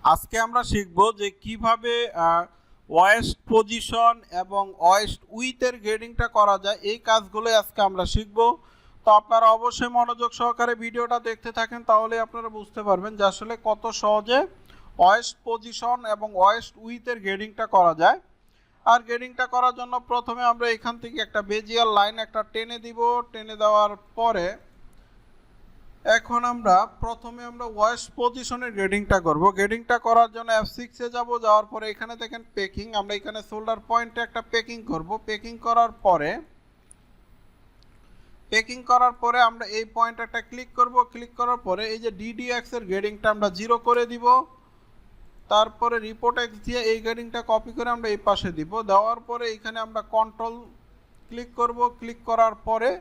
আজকে আমরা শিখব যে কিভাবে ওয়েস্ট পজিশন এবং ওয়েস্ট উইথের গ্রেডিংটা করা যায়। এই কাজগুলোই আজকে আমরা শিখব। তো আপনারা অবশ্যই মনোযোগ সহকারে ভিডিওটা দেখতে থাকেন, তাহলে আপনারা বুঝতে পারবেন যে আসলে কত সহজে ওয়েস্ট পজিশন এবং ওয়েস্ট উইথের গ্রেডিংটা করা যায়। আর গ্রেডিংটা করার জন্য প্রথমে আমরা এখান থেকে একটা বেজিয়ার লাইন একটা টেনে দিব। টেনে দেওয়ার পরে এখন আমরা প্রথমে ওয়েস্ট পজিশনের গ্রেডিংটা করব। গ্রেডিংটা করার জন্য F6 এ যাব। যাওয়ার পরে এখানে দেখেন পেকিং, আমরা এখানে শোল্ডার পয়েন্টে একটা পেকিং করব। পেকিং করার পরে আমরা এই পয়েন্টে একটা ক্লিক করব। ক্লিক করার পরে এই যে DDX এর গ্রেডিংটা আমরা 0 করে দিব। তারপরে রিপোর্ট এক্স দিয়ে এই গ্রেডিংটা কপি করে আমরা এই পাশে দিব। দেওয়ার পরে এখানে আমরা কন্ট্রোল ক্লিক করব। ক্লিক করার পরে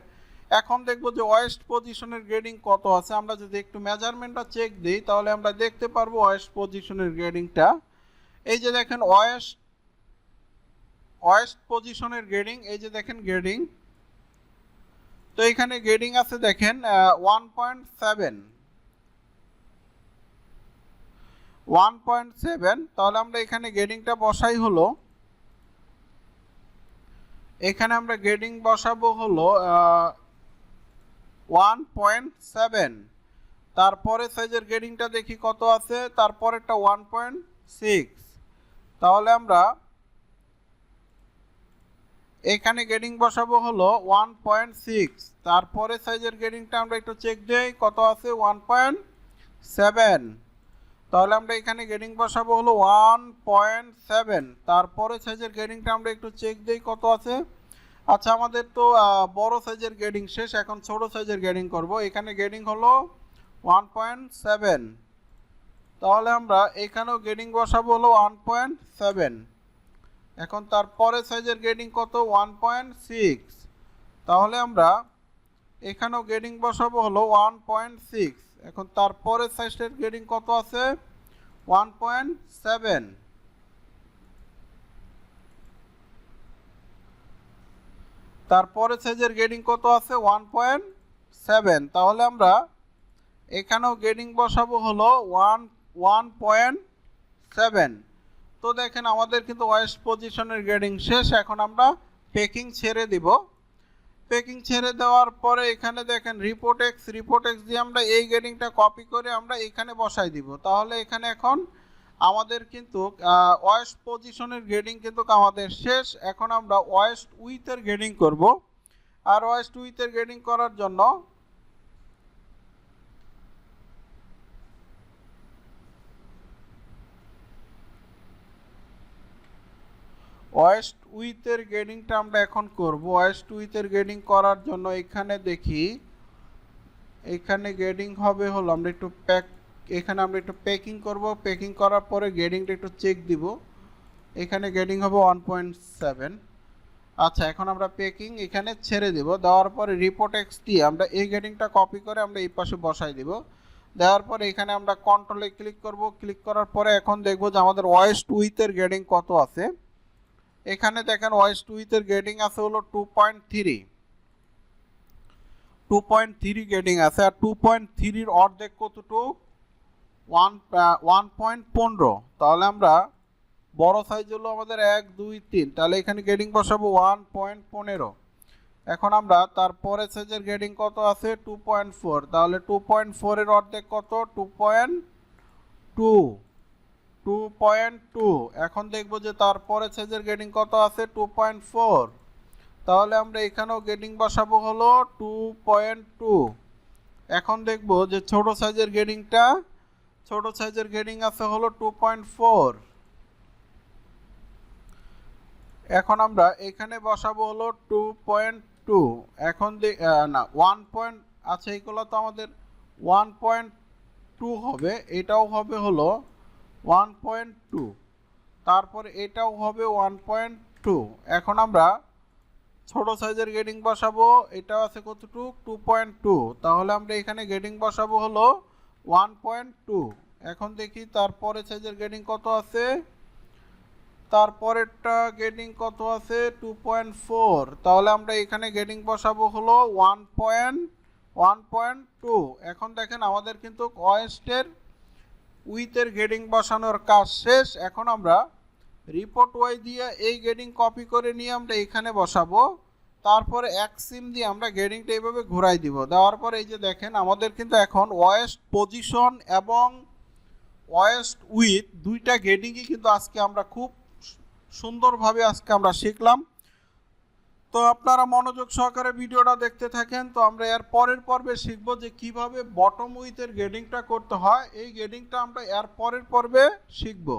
এখন দেখব যে ওয়েস্ট পজিশনের গ্রেডিং কত আছে। আমরা যদি একটু মেজারমেন্টটা চেক দিই তাহলে আমরা দেখতে পারবো ওয়েস্ট পজিশনের গ্রেডিংটা। এই যে দেখেন ওয়েস্ট পজিশনের গ্রেডিং, এই যে দেখেন গ্রেডিং। তো এখানে গ্রেডিং আছে দেখেন 1.7। তাহলে আমরা এখানে গ্রেডিংটা বসাই হলো, এখানে আমরা গ্রেডিং বসাবো হলো 1.7। তারপরে সাইজের গ্রেডিংটা দেখি কত আছে, তারপরেরটা 1.6। তাহলে আমরা এখানে গ্রেডিং বসাবো হলো 1.6। তারপরে সাইজের গ্রেডিংটা আমরা একটু চেক দেই কত আছে, 1.7। তাহলে আমরা এখানে গ্রেডিং বসাবো হলো 1.7। তারপরে সাইজের গ্রেডিংটা আমরা একটু চেক দেই কত আছে। আচ্ছা, আমাদের তো বড় সাইজের গ্রেডিং শেষ, এখন ছোট সাইজের গ্রেডিং করব। এখানে গ্রেডিং হলো 1.7। তাহলে আমরা এখানেও গ্রেডিং বসাবো হলো 1.7। এখন তারপরে সাইজের গ্রেডিং কত, 1.6। তাহলে আমরা এখানেও গ্রেডিং বসাবো হলো 1.6। এখন তারপরে সাইজের গ্রেডিং কত আছে, 1.7। তারপরে সাইজের গ্রেডিং কত আছে, 1.7। তাহলে আমরা এখানেও গ্রেডিং বসাবো হলো 1.7। তো দেখেন আমাদের কিন্তু ওয়েস্ট পজিশনের গ্রেডিং শেষ। এখন আমরা পেকিং ছেড়ে দিব। পেকিং ছেড়ে দেওয়ার পরে এখানে দেখেন রিপোর্ট এক্স দিয়ে আমরা এই গ্রেডিংটা কপি করে আমরা এখানে বসাই দিব। তাহলে এখানে এখন আমাদের কিন্তু ওয়েস্ট পজিশনের গ্রেডিং কিন্তু আমাদের শেষ। এখন আমরা ওয়েস্ট উইথের গ্রেডিং করব। আর ওয়েস্ট উইথের গ্রেডিং করার জন্য ওয়েস্ট উইথের গ্রেডিংটা আমরা এখন করব। ওয়েস্ট উইথের গ্রেডিং করার জন্য এখানে দেখি, এখানে গ্রেডিং হবে হলো এখানে আমরা একটু পেকিং করব। পেকিং করার পরে গ্রেডিংটা একটু চেক দিব। এখানে গ্রেডিং হবে 1.7। আচ্ছা, এখন আমরা পেকিং এখানে ছেড়ে দিব। দেওয়ার পরে রিপোর্ট এক্স দিয়ে আমরা এই গ্রেডিংটা কপি করে আমরা এই পাশে বসাই দিব। দেওয়ার পরে এখানে আমরা কন্ট্রোলে ক্লিক করব। ক্লিক করার পরে এখন দেখব যে আমাদের ওয়েস্ট উইথের গ্রেডিং কত আছে। এখানে দেখেন ওয়েস্ট উইথের গ্রেডিং আছে হলো 2.3 গ্রেডিং আছে। আর 2.3-র অর্ধেক কতটুকু, 1.15। তাহলে আমরা বড় সাইজ হলো আমাদের 1 2 3, তাহলে এখানে গ্রেডিং বসাবো 1.15। এখন আমরা তারপরে সাইজের গ্রেডিং কত আছে, 2.4। তাহলে 2.4-এর অর্ধেক কত, 2.2। এখন দেখব যে তারপরে সাইজের গ্রেডিং কত আছে, 2.4। তাহলে আমরা এখানেও গ্রেডিং বসাবো হলো 2.2। এখন দেখব যে ছোট সাইজের গ্রেডিং আছে হলো 2.4। এখন আমরা এখানে বসাবো হলো 2.2। এখন না 1. আচ্ছা, এইগুলো তো আমাদের 1.2 হবে, এটাও হবে হলো 1.2, তারপরে এটাও হবে 1.2। এখন আমরা ছোট সাইজের গ্রেডিং বসাবো, এটাও আছে কতটুকু, 2.2। তাহলে আমরা এখানে গ্রেডিং বসাবো হলো 1.2। এখন দেখি তারপরে সাইজের গ্রেডিং কত আছে, তারপরেরটা গ্রেডিং কত আছে, 2.4। তাহলে আমরা এখানে গ্রেডিং বসাবো হলো 1.2। এখন দেখেন আমাদের কিন্তু ওয়েস্টের উইথের গেডিং বসানোর কাজ শেষ। এখন আমরা রিপোর্ট ওয়াই দিয়ে এই গেডিং কপি করে নিয়ে আমরা এখানে বসাবো। তারপরে এক সিম দিয়ে আমরা গেডিংটা এইভাবে ঘুরাই দিব। দেওয়ার পরে এই যে দেখেন আমাদের কিন্তু এখন ওয়েস্ট পজিশন এবং ওয়েস্ট উইথ দুইটা গেডিংই কিন্তু আজকে আমরা খুব সুন্দরভাবে আজকে আমরা শিখলাম। তো আপনারা মনোযোগ সহকারে ভিডিওটা দেখতে থাকেন। তো আমরা এর পরের পর্বে শিখব যে কিভাবে বটম উইথের গেডিংটা করতে হয়। এই গেডিংটা আমরা এর পরের পর্বে শিখব।